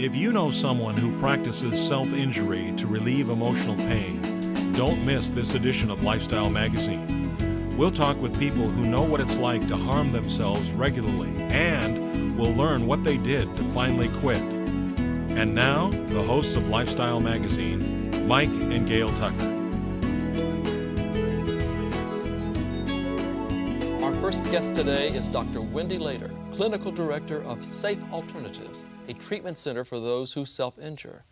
If you know someone who practices self-injury to relieve emotional pain, don't miss this edition of Lifestyle Magazine. We'll talk with people who know what it's like to harm themselves regularly, and we'll learn what they did to finally quit. And now, the hosts of Lifestyle Magazine, Mike and Gail Tucker. Our first guest today is Dr. Wendy Lader, Clinical Director of Safe Alternatives, a treatment center for those who self-injure.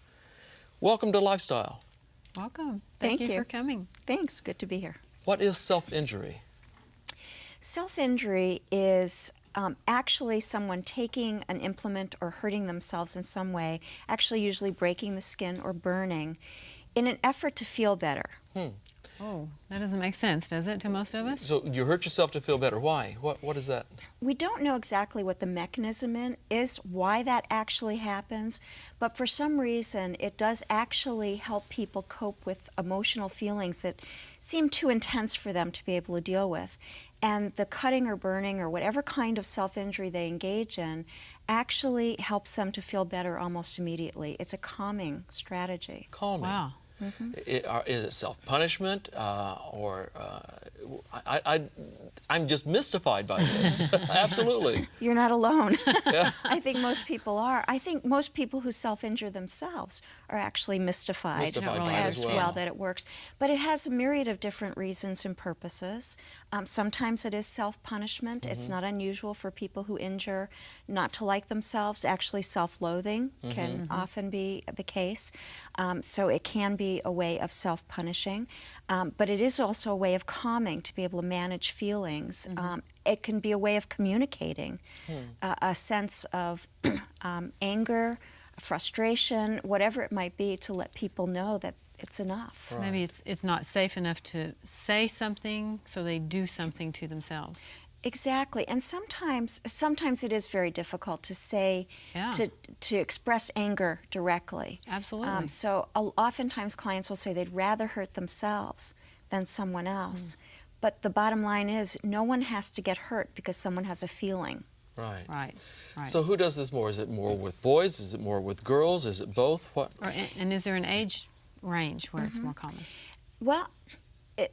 Welcome to Lifestyle. Welcome. Thank you for coming. Thanks. Good to be here. What is self-injury? Self-injury is actually someone taking an implement or hurting themselves in some way, actually usually breaking the skin or burning, in an effort to feel better. Oh, that doesn't make sense, does it, to most of us? So you hurt yourself to feel better. Why? What is that? We don't know exactly what the mechanism is, why that actually happens, but for some reason it does actually help people cope with emotional feelings that seem too intense for them to be able to deal with. And the cutting or burning or whatever kind of self-injury they engage in actually helps them to feel better almost immediately. It's a calming strategy. Calming. Wow. Is it self-punishment I'm just mystified by this. Absolutely. You're not alone. Yeah. I think most people are. I think most people who self-injure themselves are actually mystified Mystified by it as as well that it works. But it has a myriad of different reasons and purposes. Sometimes it is self-punishment. It's not unusual for people who injure not to like themselves. Actually, self-loathing can often be the case. So it can be a way of self-punishing. But it is also a way of calming, to be able to manage feelings. It can be a way of communicating a sense of anger, frustration, whatever it might be, to let people know that it's enough. Right. Maybe it's not safe enough to say something, so they do something to themselves. Exactly, and sometimes it is very difficult to say, to express anger directly. Absolutely. So oftentimes clients will say they'd rather hurt themselves than someone else. But the bottom line is, no one has to get hurt because someone has a feeling. Right. Right. So who does this more? Is it more with boys? Is it more with girls? Is it both? What? And is there an age range where it's more common? Well,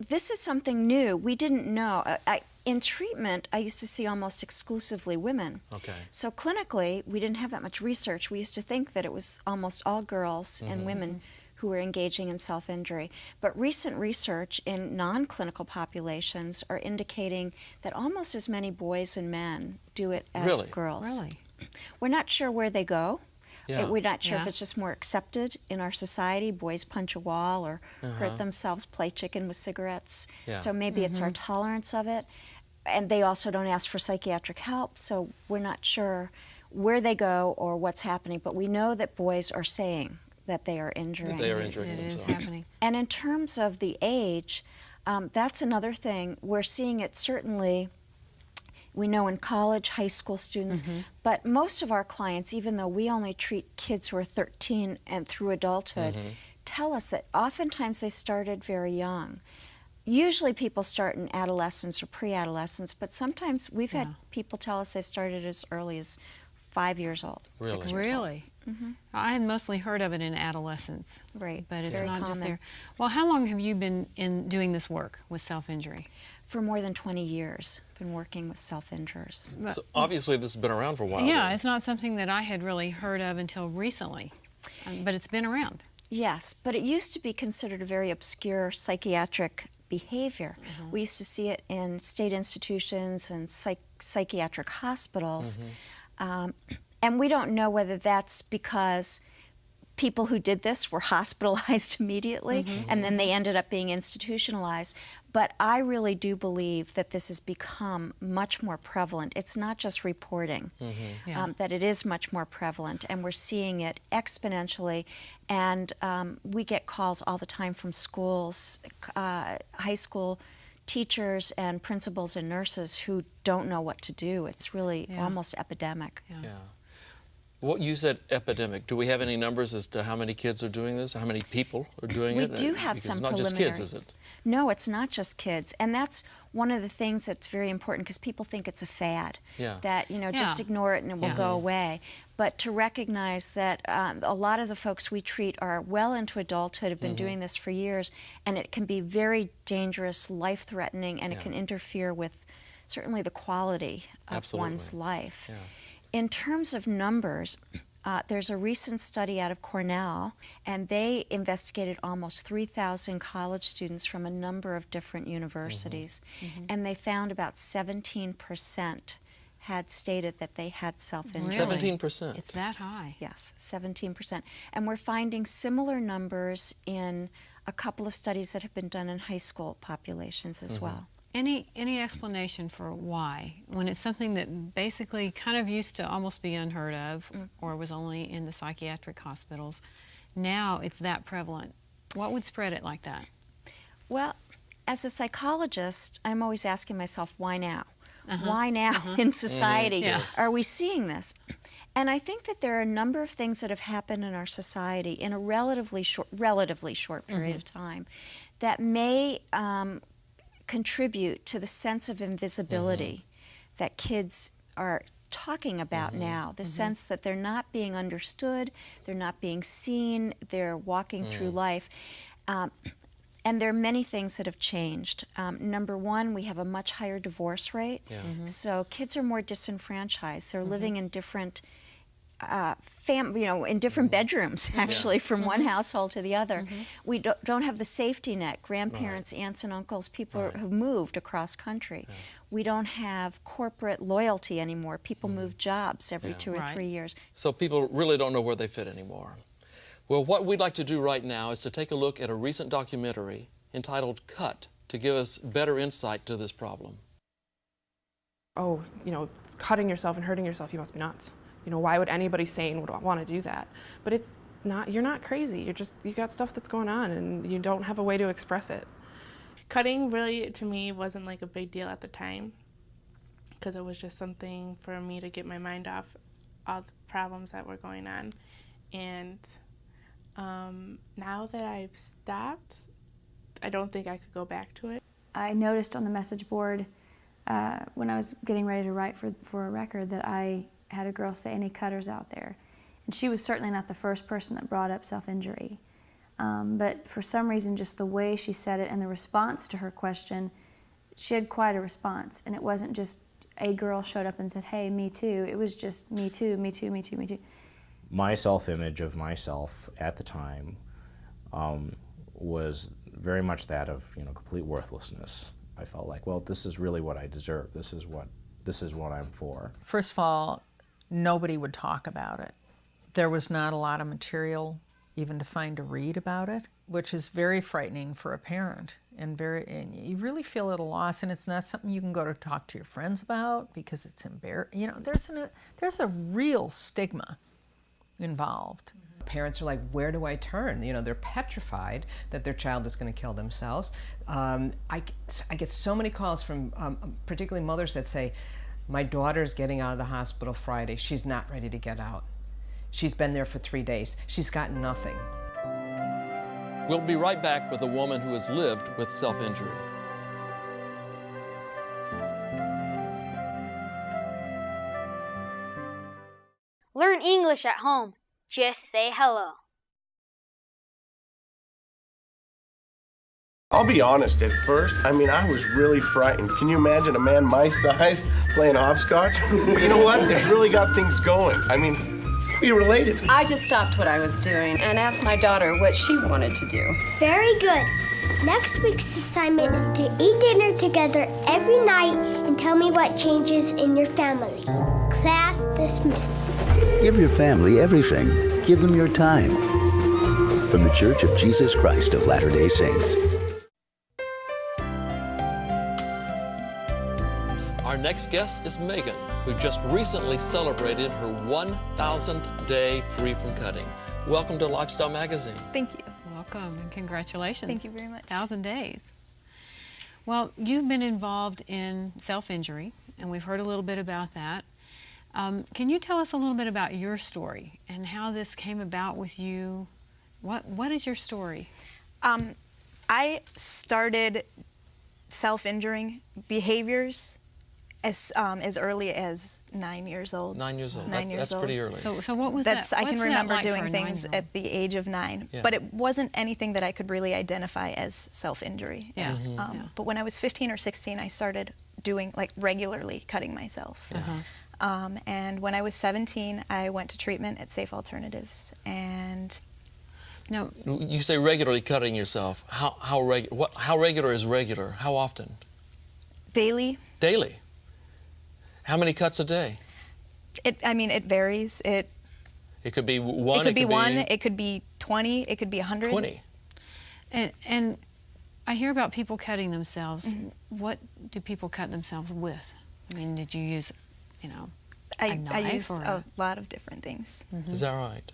this is something new. We didn't know. In treatment, I used to see almost exclusively women. Okay. So clinically, we didn't have that much research. We used to think that it was almost all girls and women who were engaging in self-injury. But recent research in non-clinical populations are indicating that almost as many boys and men do it as girls. Really? We're not sure where they go. Yeah. We're not sure if it's just more accepted in our society. Boys punch a wall or hurt themselves, play chicken with cigarettes. Yeah. So maybe it's our tolerance of it. And they also don't ask for psychiatric help, so we're not sure where they go or what's happening. But we know that boys are saying that they are injuring. They are injuring It is themselves. happening. And in terms of the age, that's another thing. We're seeing it certainly, we know in college, high school students, but most of our clients, even though we only treat kids who are 13 and through adulthood, tell us that oftentimes they started very young. Usually people start in adolescence or pre-adolescence, but sometimes we've had people tell us they've started as early as 5 years old, Really? 6 years old. Really? I had mostly heard of it in adolescence. Right, But it's very not just common. there. Well, how long have you been doing this work with self-injury? For more than 20 years, been working with self-injurers. So obviously this has been around for a while. Yeah, then. it's not something that I had really heard of until recently, but it's been around. Yes, but it used to be considered a very obscure psychiatric behavior. We used to see it in state institutions and psychiatric hospitals. And we don't know whether that's because people who did this were hospitalized immediately and then they ended up being institutionalized. But I really do believe that this has become much more prevalent. It's not just reporting, that it is much more prevalent, and we're seeing it exponentially. And we get calls all the time from schools, high school teachers and principals and nurses who don't know what to do. It's really almost epidemic. Yeah. What you said epidemic. Do we have any numbers as to how many kids are doing this, or how many people are doing it? We do have Because some it's not preliminary. just kids, is it? No, it's not just kids, and that's one of the things that's very important because people think it's a fad. Yeah. That just ignore it and it will go away. But to recognize that a lot of the folks we treat are well into adulthood, have been doing this for years, and it can be very dangerous, life-threatening, and it can interfere with certainly the quality of one's life. Yeah. In terms of numbers, there's a recent study out of Cornell, and they investigated almost 3,000 college students from a number of different universities, and they found about 17% had stated that they had self-injury. Really? 17%. It's that high. Yes, 17%. And we're finding similar numbers in a couple of studies that have been done in high school populations as well. Any explanation for why? When it's something that basically kind of used to almost be unheard of or was only in the psychiatric hospitals, now it's that prevalent. What would spread it like that? Well, as a psychologist, I'm always asking myself, why now? Why now in society are we seeing this? And I think that there are a number of things that have happened in our society in a relatively short period of time that may contribute to the sense of invisibility that kids are talking about now, the sense that they're not being understood, they're not being seen, they're walking through life. And there are many things that have changed. Number one, we have a much higher divorce rate. So kids are more disenfranchised. They're living in different in different bedrooms, actually, from one household to the other. We don't have the safety net, grandparents, aunts and uncles, people who moved across country. We don't have corporate loyalty anymore. People move jobs every 2 or 3 years. So people really don't know where they fit anymore. Well, what we'd like to do right now is to take a look at a recent documentary entitled Cut to give us better insight to this problem. Oh, cutting yourself and hurting yourself, you must be nuts. Why would anybody sane would want to do that? But it's not, you're not crazy. You got stuff that's going on and you don't have a way to express it. Cutting really, to me, wasn't like a big deal at the time because it was just something for me to get my mind off all the problems that were going on. And now that I've stopped, I don't think I could go back to it. I noticed on the message board when I was getting ready to write for a record that I had a girl say, "Any cutters out there?" And she was certainly not the first person that brought up self-injury. But for some reason, just the way she said it and the response to her question, she had quite a response. And it wasn't just a girl showed up and said, "Hey, me too." It was just me too, me too, me too, me too. My self-image of myself at the time was very much that of complete worthlessness. I felt like, well, this is really what I deserve. This is what I'm for. First of all, nobody would talk about it. There was not a lot of material even to find to read about it, which is very frightening for a parent and you really feel at a loss, and it's not something you can go to talk to your friends about because it's embarrassing. There's a real stigma involved. Parents are like, where do I turn? They're petrified that their child is going to kill themselves. I get so many calls from particularly mothers that say, my daughter's getting out of the hospital Friday. She's not ready to get out. She's been there for 3 days. She's got nothing. We'll be right back with a woman who has lived with self-injury. Learn English at home. Just say hello. I'll be honest, at first, I was really frightened. Can you imagine a man my size playing hopscotch? But you know what? It really got things going. We related. I just stopped what I was doing and asked my daughter what she wanted to do. Very good. Next week's assignment is to eat dinner together every night and tell me what changes in your family. Class dismissed. Give your family everything. Give them your time. From the Church of Jesus Christ of Latter-day Saints. Our next guest is Megan, who just recently celebrated her 1,000th day free from cutting. Welcome to Lifestyle Magazine. Thank you. Welcome and congratulations. Thank you very much. 1,000 days. Well, you've been involved in self-injury, and we've heard a little bit about that. Can you tell us a little bit about your story and how this came about with you? What is your story? I started self-injuring behaviors as early as 9 years old. 9 years old. 9 years That's old. pretty early. So what was That's, that? I can what's that remember like for doing a things 9-year-old? at the age of 9, Yeah. but it wasn't anything that I could really identify as self-injury. Yeah. But when I was 15 or 16, I started doing, like, regularly cutting myself. And when I was 17, I went to treatment at Safe Alternatives. And No. You say regularly cutting yourself. How regular is regular? How often? daily, Daily. How many cuts a day? it varies. It could be one. It could be one. It could be 20. It could be 100. 20. And I hear about people cutting themselves. Mm-hmm. What do people cut themselves with? I mean, did you use, a I knife used or a lot of different things. Is that right?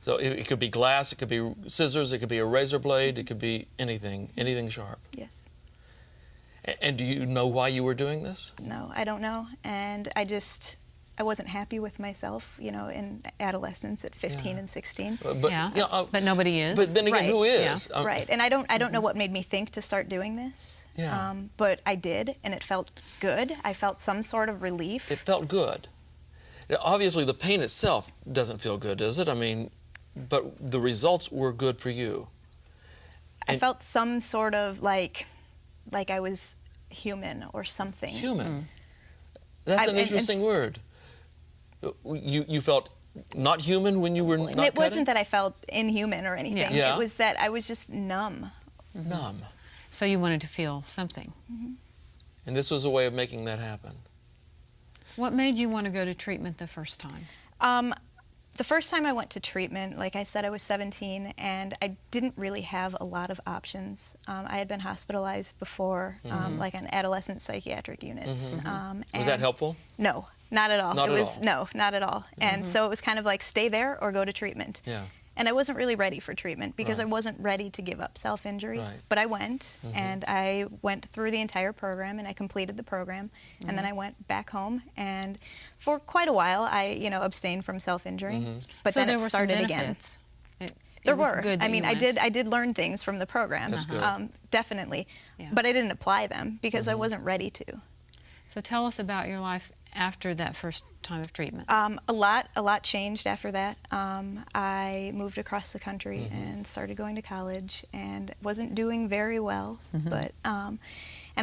So it could be glass, it could be scissors, it could be a razor blade, it could be anything sharp. Yes. And do you know why you were doing this? No, I don't know. And I wasn't happy with myself, in adolescence at 15 and 16. But nobody is. But then again, Right. who is? Yeah. Right. And I don't know what made me think to start doing this. Yeah. But I did, and it felt good. I felt some sort of relief. It felt good. Now, obviously, the pain itself doesn't feel good, does it? I mean, but the results were good for you. I felt some sort of like I was human or something. Human. That's an interesting word. You felt not human when you were not And it wasn't cutting? that I felt inhuman or anything. Yeah. It was that I was just numb. Numb. So you wanted to feel something. And this was a way of making that happen. What made you want to go to treatment the first time? The first time I went to treatment, like I said, I was 17, and I didn't really have a lot of options. I had been hospitalized before, like on adolescent psychiatric units. Was that helpful? No, not at all. Not it at was all. No, not at all. And so it was kind of like stay there or go to treatment. Yeah. And I wasn't really ready for treatment because Right. I wasn't ready to give up self-injury. Right. But I went, and I went through the entire program, and I completed the program. And then I went back home, and for quite a while, I abstained from self-injury. But So then there it were some started again. benefits. It There was were. good that I mean, you I went. did learn things from the program. That's good. Definitely. Yeah. But I didn't apply them because I wasn't ready to. So tell us about your life after that first time of treatment. A lot changed after that. I moved across the country and started going to college, and wasn't doing very well. But and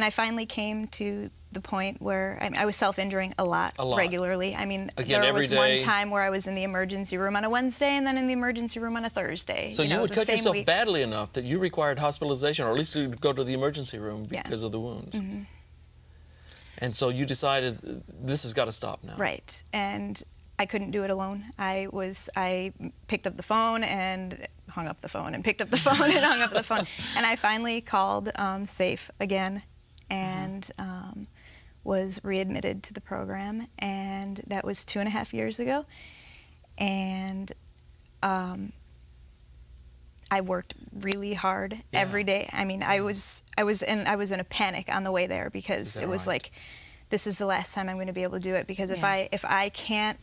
I finally came to the point where I was self-injuring a lot regularly. I mean, Again, there every was day. one time where I was in the emergency room on a Wednesday, and then in the emergency room on a Thursday. So you would the cut same yourself week. badly enough that you required hospitalization, or at least to go to the emergency room because of the wounds. And so you decided this has got to stop now. Right, and I couldn't do it alone. I picked up the phone and hung up the phone, and picked up the phone and hung up the phone. And I finally called Safe again, and was readmitted to the program, and that was 2.5 years ago. And I worked really hard every day. I mean, I was in a panic on the way there because it was like, this is the last time I'm going to be able to do it, because if I can't,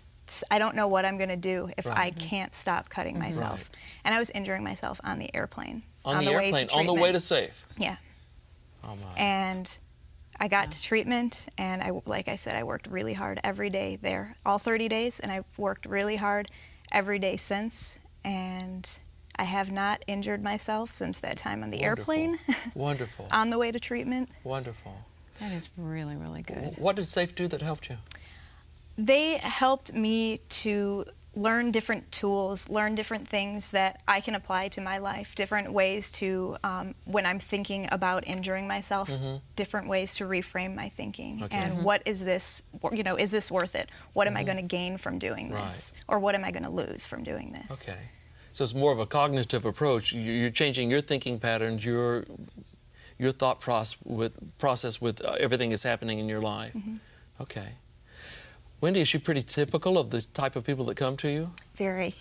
I don't know what I'm going to do if I can't stop cutting myself. And I was injuring myself on the airplane. On the airplane, on the way to Safe. Yeah. Oh my. And I got to treatment, and like I said, I worked really hard every day there, all 30 days, and I've worked really hard every day since. And I have not injured myself since that time on the airplane. Wonderful. On the way to treatment. Wonderful. That is really, really good. What did Safe do that helped you? They helped me to learn different tools, learn different things that I can apply to my life, different ways to, when I'm thinking about injuring myself, different ways to reframe my thinking. Okay. And what is this, is this worth it? What am I going to gain from doing this? Or what am I going to lose from doing this? Okay. So it's more of a cognitive approach. You're changing your thinking patterns, your thought process with everything that's happening in your life. Okay. Wendy, is she pretty typical of the type of people that come to you? Very.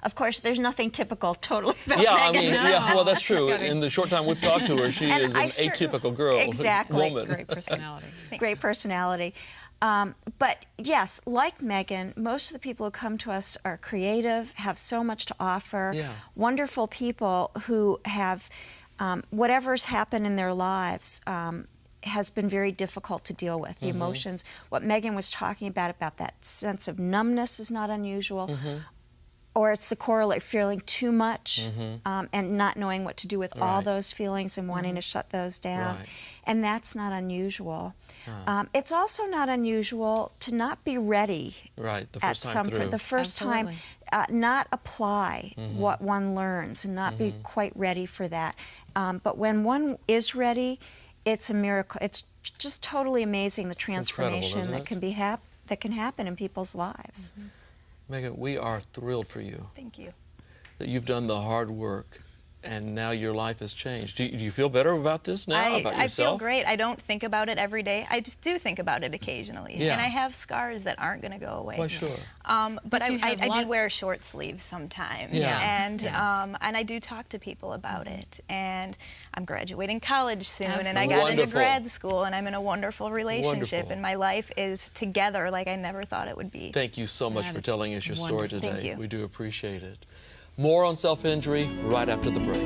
Of course, there's nothing typical totally about Yeah, Megan. I mean, yeah, well, that's true. In the short time we've talked to her, she And is an atypical girl, Exactly. woman. Great personality. Great personality. But yes, like Megan, most of the people who come to us are creative, have so much to offer, wonderful people who have whatever's happened in their lives has been very difficult to deal with. The emotions, what Megan was talking about that sense of numbness is not unusual. Or it's the correlate, feeling too much and not knowing what to do with all those feelings and wanting to shut those down. And that's not unusual. It's also not unusual to not be ready the first time not apply what one learns and not be quite ready for that. But when one is ready, it's a miracle. It's just totally amazing, the transformation that can happen in people's lives. Megan, we are thrilled for you. Thank you. That you've done the hard work and now your life has changed. Do you feel better about this now, about yourself? I feel great. I don't think about it every day. I just do think about it occasionally. Yeah. And I have scars that aren't going to go away. Why, sure. But I do wear short sleeves sometimes. And I do talk to people about it. And I'm graduating college soon. And I got into grad school. And I'm in a wonderful relationship. And my life is together like I never thought it would be. Thank you so much for telling us your story today. Thank you. We do appreciate it. More on self-injury right after the break.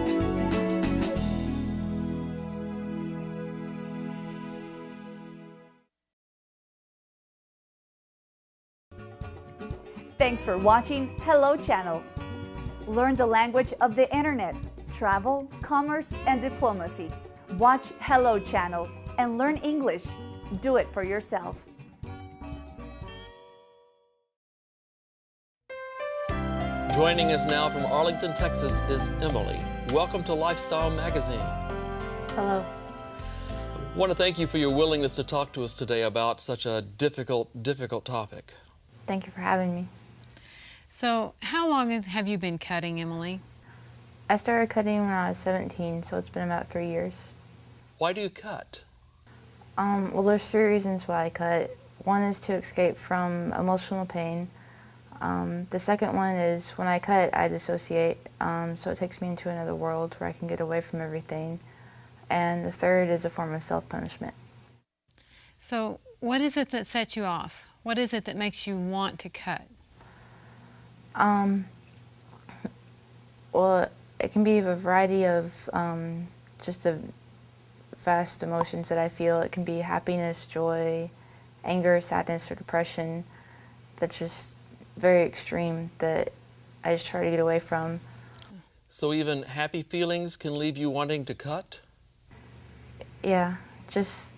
Thanks for watching Hello Channel. Learn the language of the internet, travel, commerce, and diplomacy. Watch Hello Channel and learn English. Do it for yourself. Joining us now from Arlington, Texas is Emily. Welcome to Lifestyle Magazine. Hello. I want to thank you for your willingness to talk to us today about such a difficult topic. Thank you for having me. So, how long have you been cutting, Emily? I started cutting when I was 17, so it's been about 3 years. Why do you cut? Well, there's 3 reasons why I cut. One is to escape from emotional pain. The second one is when I cut, I dissociate, so it takes me into another world where I can get away from everything. And the third is a form of self-punishment. So what is it that sets you off? What is it that makes you want to cut? Well, it can be a variety of just a vast emotions that I feel. It can be happiness, joy, anger, sadness, or depression that's just very extreme that I just try to get away from. So even happy feelings can leave you wanting to cut? Yeah, just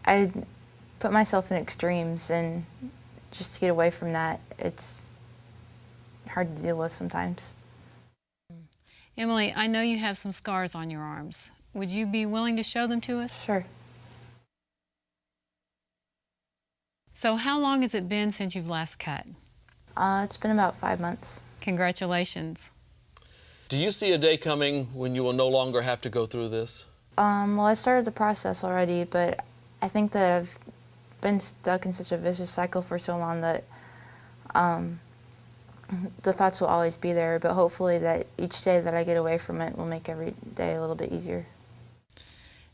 I put myself in extremes, and just to get away from that, it's hard to deal with sometimes. Emily, I know you have some scars on your arms. Would you be willing to show them to us? Sure. So how long has it been since you've last cut? It's been about 5 months. Congratulations. Do you see a day coming when you will no longer have to go through this? Well, I started the process already, but I think that I've been stuck in such a vicious cycle for so long that the thoughts will always be there, but hopefully that each day that I get away from it will make every day a little bit easier.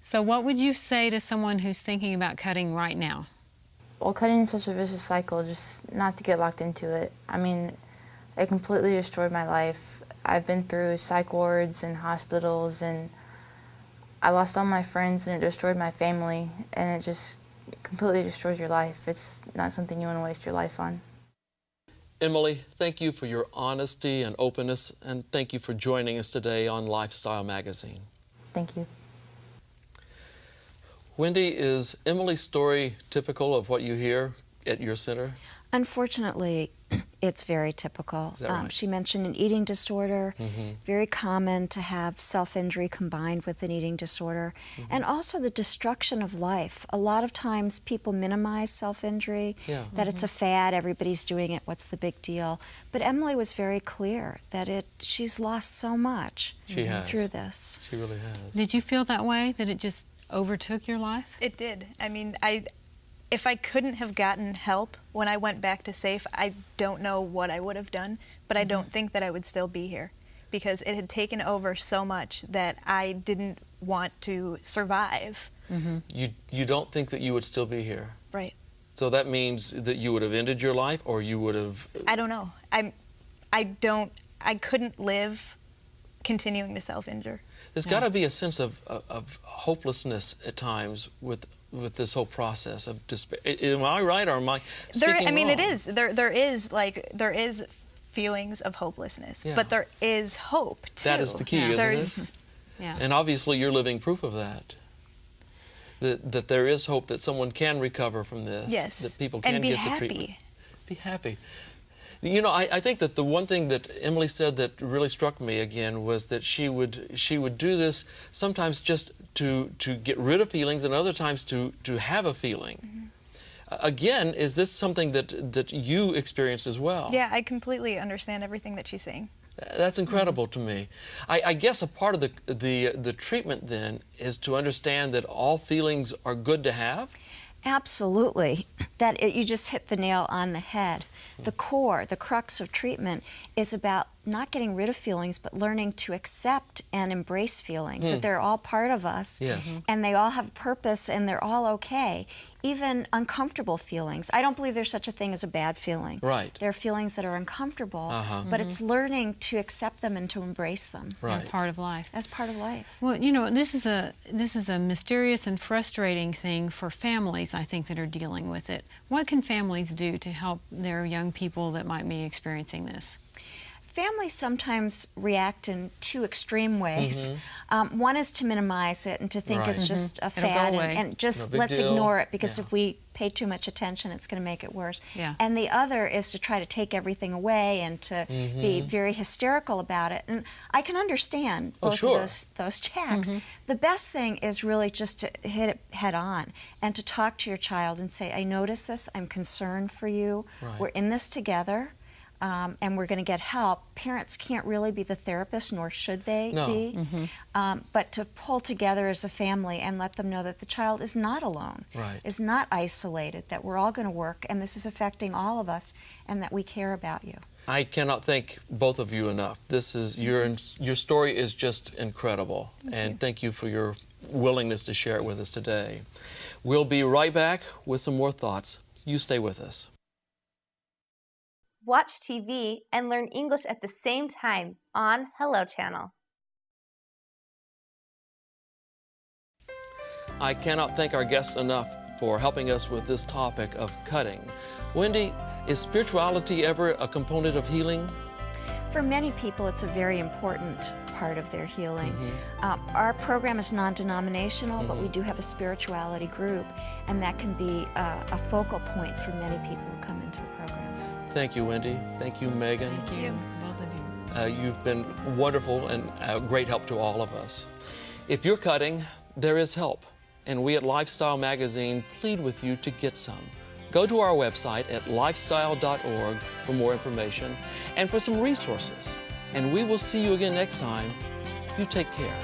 So what would you say to someone who's thinking about cutting right now? Well, cutting is such a vicious cycle, just not to get locked into it. I mean, it completely destroyed my life. I've been through psych wards and hospitals, and I lost all my friends, and it destroyed my family, and it just completely destroys your life. It's not something you want to waste your life on. Emily, thank you for your honesty and openness, and thank you for joining us today on Lifestyle Magazine. Thank you. Wendy, is Emily's story typical of what you hear at your center? Unfortunately, it's very typical. Is that right? She mentioned an eating disorder, very common to have self-injury combined with an eating disorder, and also the destruction of life. A lot of times people minimize self-injury, that it's a fad, everybody's doing it, what's the big deal? But Emily was very clear that she's lost so much through this. She really has. Did you feel that way, that it just overtook your life? It did. I mean, if I couldn't have gotten help when I went back to SAFE, I don't know what I would have done, but I don't think that I would still be here, because it had taken over so much that I didn't want to survive you don't think that you would still be here. Right. So that means that you would have ended your life, or you would have... I don't know. I couldn't live continuing to self-injure. There's got to be a sense of hopelessness at times with this whole process of despair. Am I right, or am I speaking wrong? It is. There is feelings of hopelessness, but there is hope too. That is the key, isn't it? Yeah. And obviously you're living proof of that. That there is hope that someone can recover from this. Yes. That people can get the treatment. And be happy. Be happy. You know, I think that the one thing that Emily said that really struck me again was that she would do this sometimes just to get rid of feelings, and other times to have a feeling. Again, is this something that you experienced as well? Yeah, I completely understand everything that she's saying. That's incredible to me. I guess a part of the treatment then is to understand that all feelings are good to have. Absolutely. You just hit the nail on the head. The core, the crux of treatment is about not getting rid of feelings, but learning to accept and embrace feelings, that they're all part of us, and they all have a purpose, and they're all okay. Even uncomfortable feelings. I don't believe there's such a thing as a bad feeling. Right. There are feelings that are uncomfortable, but it's learning to accept them and to embrace them. Right. They're part of life. That's part of life. Well, you know, this is a mysterious and frustrating thing for families, I think, that are dealing with it. What can families do to help their young people that might be experiencing this? Families sometimes react in two extreme ways. One is to minimize it and to think it's just a fad and just let's ignore it, because if we pay too much attention, it's going to make it worse. And the other is to try to take everything away and to be very hysterical about it. And I can understand both of those tracks. The best thing is really just to hit it head on and to talk to your child and say, I notice this, I'm concerned for you, we're in this together. And we're going to get help. Parents can't really be the therapist, nor should they be. But to pull together as a family and let them know that the child is not alone, is not isolated, that we're all going to work, and this is affecting all of us, and that we care about you. I cannot thank both of you enough. This is your story is just incredible, and thank you for your willingness to share it with us today. We'll be right back with some more thoughts. You stay with us. Watch TV and learn English at the same time on Hello Channel. I cannot thank our guest enough for helping us with this topic of cutting. Wendy, is spirituality ever a component of healing? For many people, it's a very important part of their healing. Our program is non-denominational, but we do have a spirituality group, and that can be a focal point for many people who come into the program. Thank you, Wendy. Thank you, Megan. Thank you, both of you. You've been wonderful and a great help to all of us. If you're cutting, there is help, and we at Lifestyle Magazine plead with you to get some. Go to our website at lifestyle.org for more information and for some resources. And we will see you again next time. You take care.